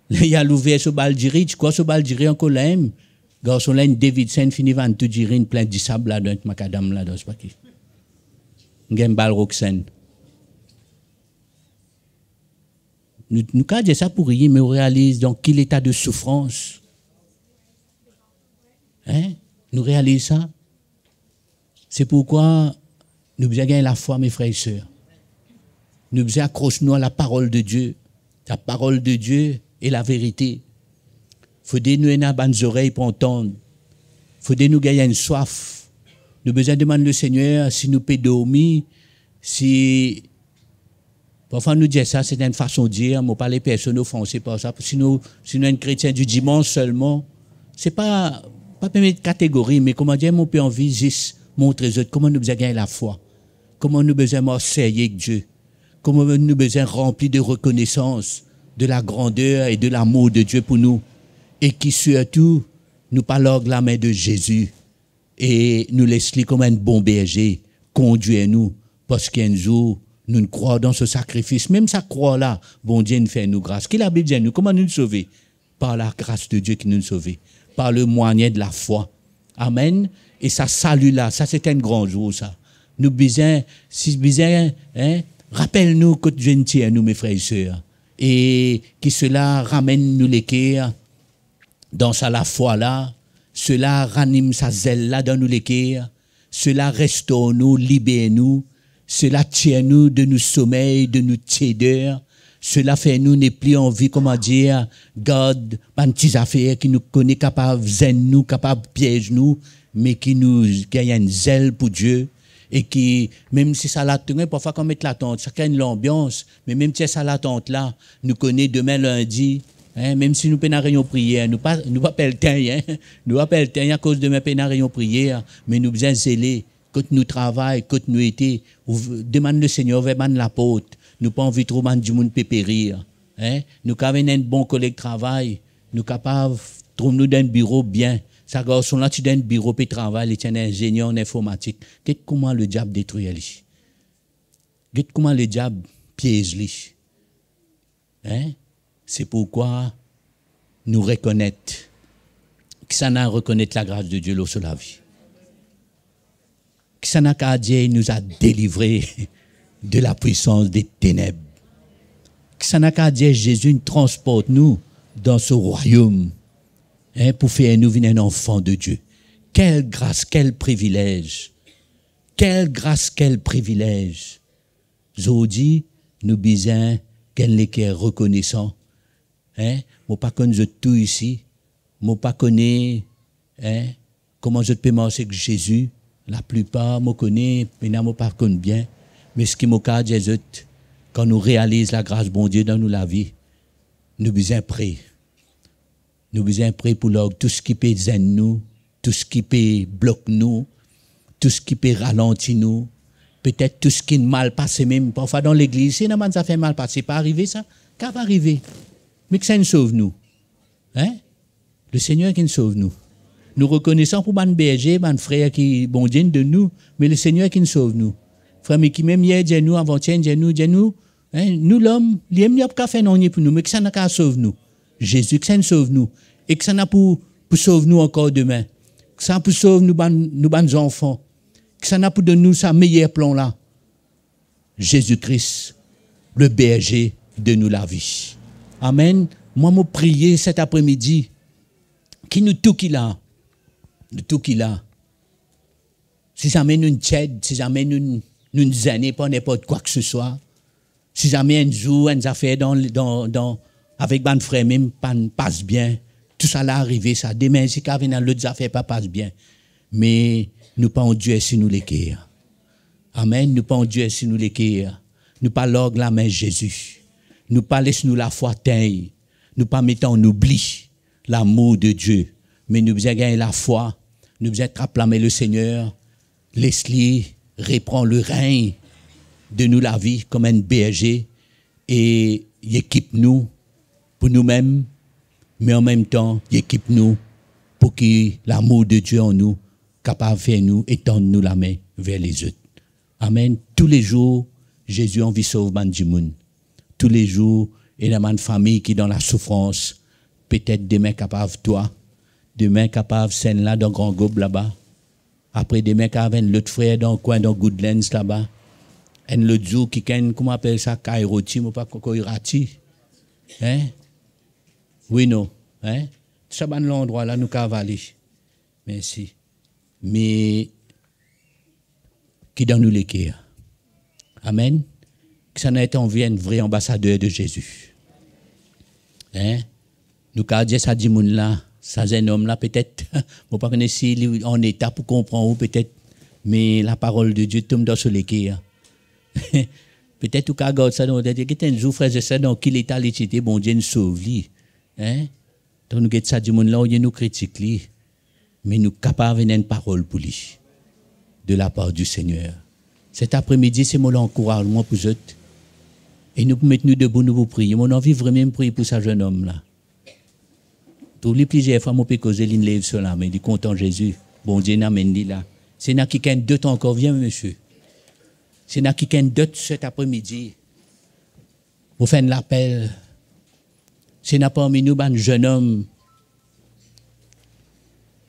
il y a l'ouvert sur Baldiri, tu crois sur Baldiri encore là, garçon là, une Davidson finit van tout dire, une plein de sable là, dans le macadam là, dans ce paquet. Gembal Roxane. Nous avons dit ça pour rien, mais on réalise donc quel état de souffrance. Hein? Nous réalisons ça. C'est pourquoi nous devons gagner la foi, mes frères et sœurs. Nous devons accrocher-nous à la parole de Dieu. La parole de Dieu est la vérité. Il faut que nous ayons des oreilles pour entendre. Il faut que nous gagnions une soif. Nous avons besoin de demander au Seigneur si nous pouvons dormir, si... Parfois nous disons ça, c'est une façon de dire, mais pas les personnes offensées par ça. Si nous sommes un chrétien du dimanche seulement, ce n'est pas une catégorie, mais comment dire, on peut envie juste montrer aux autres comment nous besoin gagner la foi, comment nous besoin marseiller avec Dieu, comment nous besoin remplir de reconnaissance de la grandeur et de l'amour de Dieu pour nous, et qui surtout nous parlons de la main de Jésus. Et nous laissons comme un bon berger, conduire-nous, parce qu'un jour, nous croyons dans ce sacrifice. Même sa croix-là, bon Dieu nous fait nous grâce. Qui la Bible dit nous? Comment nous sauver? Par la grâce de Dieu qui nous sauve. par le moyen de la foi. Amen. Et ça salue là, ça c'est un grand jour ça. Nous besoin, si besoin, hein, rappelle-nous que Dieu nous tient, nous mes frères et sœurs. Et que cela ramène nous l'équerre dans sa la foi là. Cela ranime sa zèle là dans nous l'équerre. Cela restaure nous, libère nous. Cela tient nous de nous sommeil, de nous tiédeur. Cela fait nous n'est plus envie, comment dire, garde, pas petites affaires qui nous connaît capable zen nous, capable piège nous, mais qui a une zèle pour Dieu. Et qui, même si ça l'attend, parfois qu'on met l'attente, ça crée l'ambiance, mais même si ça l'attente là, nous connaît demain lundi, hein, même si nous peinons rayon prière, nous pas pelletin, hein, nous pas pelletin à cause de mes peinons rayon prière, mais nous besoin zéler, quand nous travaillons, quand nous étions, demande le Seigneur, demande l'apôtre, nous pas envie trop du monde périr, hein, nous avons un bon collègue de travail, nous capables, trouve-nous dans un bureau bien. Ça garçon là, tu donnes un bureau et travail, il est un ingénieur en informatique. Qu'est-ce comment le diable détruit lui? Qu'est-ce comment le diable piège lui? Hein? C'est pourquoi nous reconnaître que ça n'a reconnaître la grâce de Dieu sur la vie. Que ça n'a qu'à dire, il nous a délivrés de la puissance des ténèbres. Que ça n'a qu'à dire, Jésus nous transporte nous dans ce royaume. Hein, pour faire nous venir un enfant de Dieu. Quelle grâce, quel privilège. Quelle grâce, quel privilège. Zodi, nous besoin qu'elle est reconnaissant. Hein, moi pas connais tout ici. Moi pas connais, hein, comment je peux marcher avec Jésus. La plupart, moi connais, mais moi pas connais bien. Mais ce qui m'a dit, Jésus, quand nous réalisons la grâce de bon Dieu dans nous la vie, nous besoin prier. Nous besoin prier pour tout ce qui peut zen nous, tout ce qui peut bloquer nous, tout ce qui peut ralentir nous, peut-être tout ce qui est mal passé même. Parfois dans l'église, si ça fait mal passer, pas arriver ça, qu'à pas arriver. Mais que ça nous sauve nous. Hein? Le Seigneur qui nous sauve nous. Nous reconnaissons pour mon berger, mon frère qui bon Dieu de nous, mais le Seigneur qui nous sauve nous. Frère, mais qui même hier, dit nous, avant-hier, dit nous, hein, nous l'homme, il n'y a pas fait non pour nous, mais que ça n'a qu'à sauver nous. Jésus, que ça nous sauve nous. Et que ça n'a pour sauver nous encore demain. Que ça n'a pour sauver nous, nos enfants. Que ça n'a pour donner nous sa meilleur plan là. Jésus-Christ, le berger de nous la vie. Amen. Moi, je prier cet après-midi. Qui nous tout qu'il a. Tout qu'il a. Si jamais nous t'aide, si jamais nous zénez pas n'importe quoi que ce soit. Si jamais un jour, une affaire avec mon frère même passe bien, tout ça là arrivé, ça. Demain, si quand dans l'autre affaire pas passe bien. Mais nous pas en Dieu si nous l'équerre. Amen. Nous pas en Dieu si nous l'équerre. Nous pas l'orgue la main Jésus. Nous pas laisse nous la foi teindre. Nous pas mettons en oubli l'amour de Dieu. Mais nous besoin gagner la foi. Nous besoin acclamer le Seigneur. Laisse-lui reprend le règne de nous la vie comme un berger et il équipe nous pour nous-mêmes, mais en même temps, il équipe nous pour que l'amour de Dieu en nous, capable de faire nous, étendre nous la main vers les autres. Amen. Tous les jours, Jésus envie de sauver du monde. Tous les jours, il y a une famille qui est dans la souffrance. Peut-être demain capable toi, demain capable scène là dans Grand Gobe là-bas. Après demain capable l'autre frère dans le coin dans Goodlands là-bas. Et l'autre jour qui ken comment appelle ça Kairoti ou pas Koirati. Hein? Oui non, hein? Ça ban l'endroit là nous cavaler. Merci. Mais qui dans nous l'équerre. Amen. Que ça n'a été en un vrai ambassadeur de Jésus. Hein? Nous quand dire ça dit moun là, ça un homme là peut-être, on pas connaître si en état pour comprendre ou peut-être, mais la parole de Dieu tombe dans ce l'équerre. Peut-être que regarde ça dans tête que un jour frère et sœurs dans qui l'état l'étité bon Dieu nous sauve lui. Hein? Donc nous ça du monde là où nous critique lui, mais nous capable une parole pour lui de la part du Seigneur. Cet après-midi, c'est mon encouragement pour eux. Et nous mettre nous debout, nous vous prier. Mon envie vraiment prier pour ce jeune homme là. Tous les plusieurs fois, mon peux causer l'une lève sur la main, dit content Jésus. Bon Dieu n'amène dit là. C'est n'a qui qu'un d'autre encore vient monsieur. C'est n'a qui qu'un d'autre cet après-midi. Vous faites l'appel. C'est n'a parmi nous un jeune homme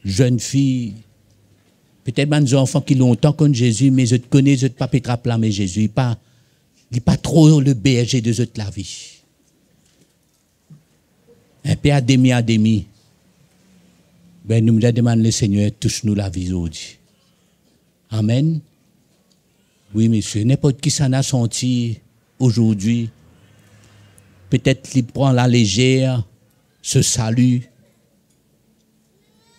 jeunes filles, peut-être des enfants qui longtemps contre Jésus, mais je te connais, je te pas pétrapla, mais Jésus, il n'est pas trop le berger de la vie. Un peu à demi, ben nous me demandons le Seigneur, touche-nous la vie aujourd'hui. Amen. Oui, monsieur, n'importe qui s'en a senti aujourd'hui, peut-être qu'il prend la légère, ce salut.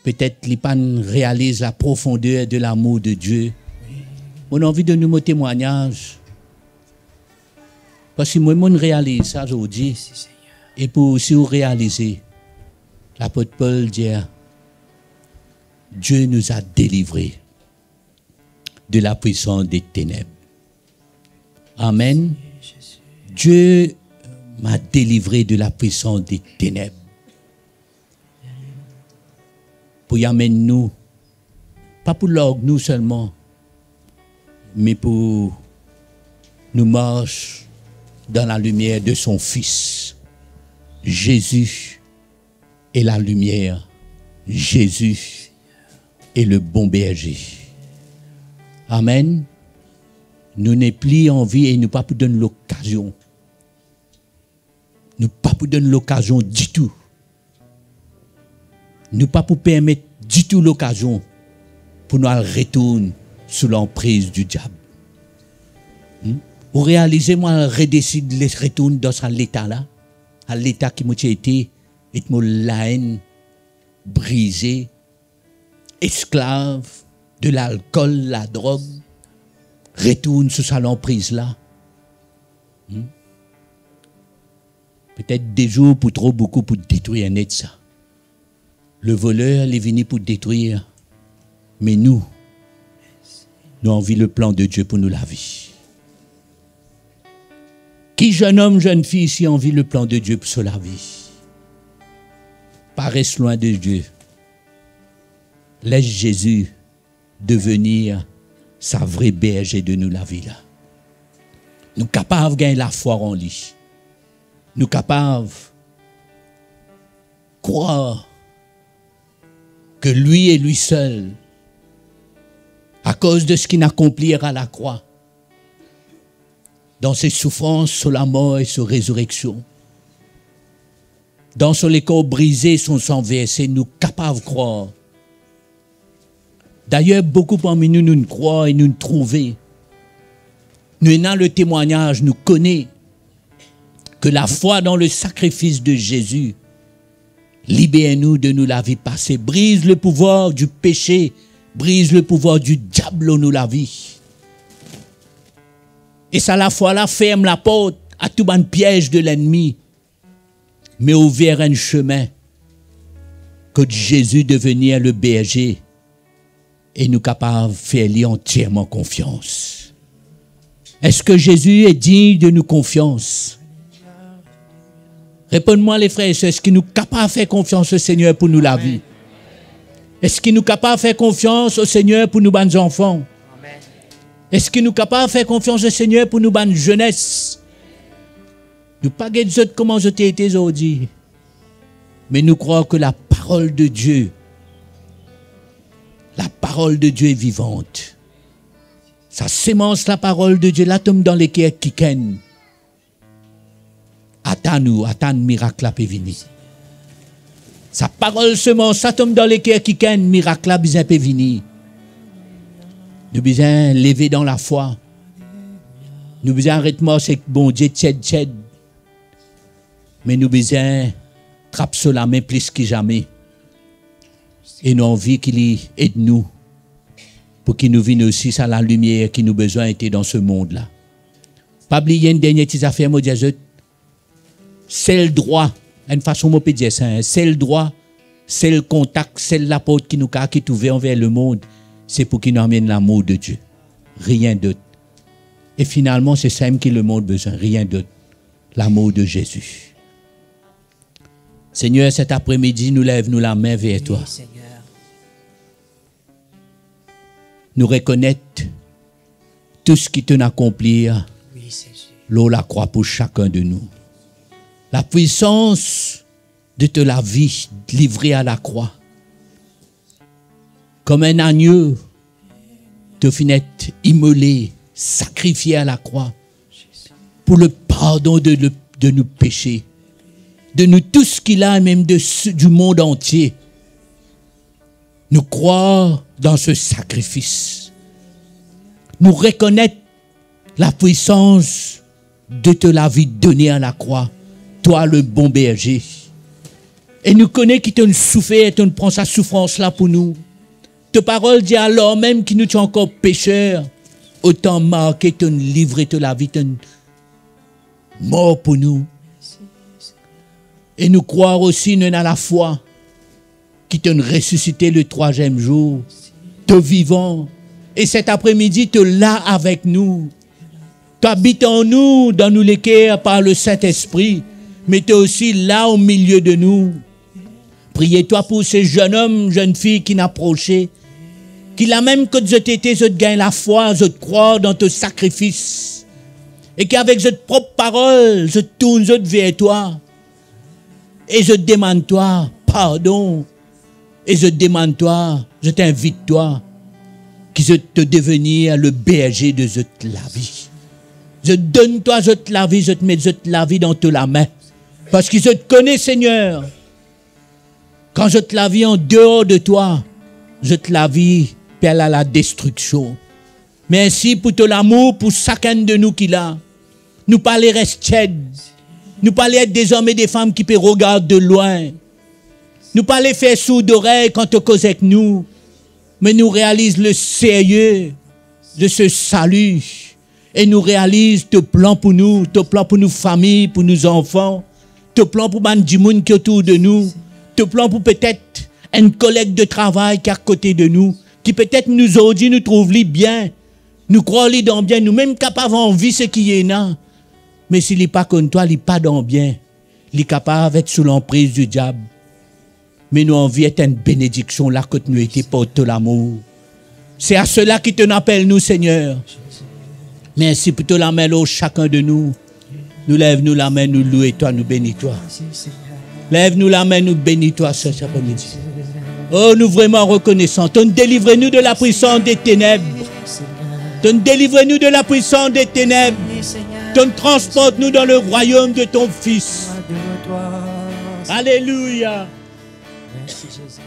Peut-être qu'il ne réalise la profondeur de l'amour de Dieu. On a envie de nous témoignages. Parce que moi, je réalise ça aujourd'hui. Et pour aussi réaliser, l'apôtre Paul dit, Dieu nous a délivrés de la puissance des ténèbres. Amen. Dieu m'a délivré de la puissance des ténèbres. Pour y amener nous, pas pour l'orgue nous seulement, mais pour nous marcher dans la lumière de son Fils. Jésus est la lumière. Jésus est le bon berger. Amen. Nous n'avons plus envie et nous pas pour donner l'occasion. Nous pas pour donner l'occasion du tout. Nous pas pour permettre du tout l'occasion pour nous retourner sous l'emprise du diable. Vous réalisez, moi, je décide de retourner dans cet état-là, à l'état qui m'a été, et la haine, brisé, esclave de l'alcool, la drogue, retourne sous cette emprise-là. Peut-être des jours pour trop beaucoup pour détruire net ça. Le voleur, il est venu pour détruire. Mais nous avons vu le plan de Dieu pour nous la vie. Qui jeune homme, jeune fille ici a envie le plan de Dieu pour la vie? Paraisse loin de Dieu. Laisse Jésus devenir sa vraie berger de nous la vie là. Nous sommes capables de gagner la foi en lui. Nous sommes capables de croire que lui et lui seul, à cause de ce qu'il accomplira à la croix, dans ses souffrances, sur la mort et sur la résurrection, dans les corps brisés, son sang versé, nous sommes capables de croire. D'ailleurs, beaucoup parmi nous, nous croyons et nous trouvons. Nous avons le témoignage, nous connaissons que la foi dans le sacrifice de Jésus libère-nous de nous la vie passée, brise le pouvoir du péché, brise le pouvoir du diable en nous la vie. Et ça, la foi là, ferme la porte à tout bon piège de l'ennemi, mais ouvert un chemin que Jésus devenir le berger et nous capables de faire lui entièrement confiance. Est-ce que Jésus est digne de nous confiance? Répondez-moi les frères et sœurs, est-ce qu'il nous capable de faire confiance au Seigneur pour nous la vie? Est-ce qu'il nous capable de faire confiance au Seigneur pour nous bonnes enfants? Est-ce qu'il nous capable de faire confiance au Seigneur pour nous bonnes jeunesse? Nous pas de comment je t'ai été aujourd'hui, mais nous croyons que la parole de Dieu est vivante. Ça sémence la parole de Dieu, là tombe dans les cœurs qui ken. Attends-nous, attends miracle là peut venir. Sa parole semence, ça tombe dans les cœurs qui ken, miracle là peut venir. Nous besoin lever dans la foi. Nous besoin arrêter c'est bon Dieu tchèd. Mais nous besoin trapper sur la main plus que jamais. Et nous envie qu'il aide nous pour qu'il nous vienne aussi à la lumière qui nous besoin était dans ce monde-là. Pas oublier une dernière petite affaire, moi dire c'est le droit, une façon moi peut dire ça, c'est le droit, c'est le contact, c'est la porte qui nous qui est ouverte envers le monde, c'est pour qu'il nous amène l'amour de Dieu. Rien d'autre. Et finalement, c'est ça qui le monde a besoin, rien d'autre. L'amour de Jésus. Seigneur, cet après-midi, nous lève-nous la main vers toi.
Oui,
nous reconnaître tout ce qui te accomplir.
Oui,
l'eau la croix pour chacun de nous. La puissance de te la vie livrée à la croix. comme un agneau, te finit immolé, sacrifié à la croix, pour le pardon de nos péchés, de nous tous qu'il a, même du monde entier. Nous croire dans ce sacrifice. Nous reconnaître la puissance de te la vie donnée à la croix, toi le bon berger. Et nous connaissons qui te souffert et te prend sa souffrance là pour nous. Ta parole dit alors même que nous sommes encore pécheurs, autant marqué te livrer te la vie, te mort pour nous. Et nous croire aussi nous à la foi qui te ressuscité le 3e jour, te vivant. Et cet après-midi, te là avec nous. Tu habites en nous, dans nous les cœurs par le Saint-Esprit, mais tu es aussi là au milieu de nous. Priez-toi pour ces jeunes hommes, jeunes filles qui n'approchaient, qui là même que je t'étais, je te gagne la foi, je te crois dans ton sacrifice. Et qu'avec cette propre parole, je tourne je vers toi. Et je demande toi pardon. Et je demande toi, je t'invite toi, que je te devenir le berger de cette la vie. Je donne toi cette la vie, je te mets cette la vie dans ta main. Parce que je te connais, Seigneur. Quand je te la vis en dehors de toi, je te la vis, pelle à la destruction. Merci pour ton amour, pour chacun de nous qui l'a. Nous parler rester, nous parler être des hommes et des femmes qui peuvent regarder de loin. Nous parler faire sourd d'oreille quand tu causes avec nous. Mais nous réalise le sérieux de ce salut. Et nous réalise ton plan pour nous, ton plan pour nos familles, pour nos enfants, ton plan pour du monde qui est autour de nous, ton plan pour peut-être un collègue de travail qui est à côté de nous, qui peut-être nous aujourd'hui nous trouve bien, nous croit dans bien, nous même capables d'envie ce qui est là. Mais s'il n'est pas comme toi, il n'est pas dans bien. Il est capable d'être sous l'emprise du diable. Mais nous envie est une bénédiction là que nous étions porte l'amour. C'est à cela qui te appelle nous, Seigneur. Merci pour te la main, chacun de nous. Nous lève-nous la main, nous louons toi, nous bénis toi. Lève-nous la main, nous bénis toi cet après-midi. Oh, nous vraiment reconnaissants. Délivre-nous de la puissance des ténèbres. Délivre-nous de la puissance des ténèbres. Transporte-nous dans le royaume de ton Fils. Alléluia. Merci Jésus.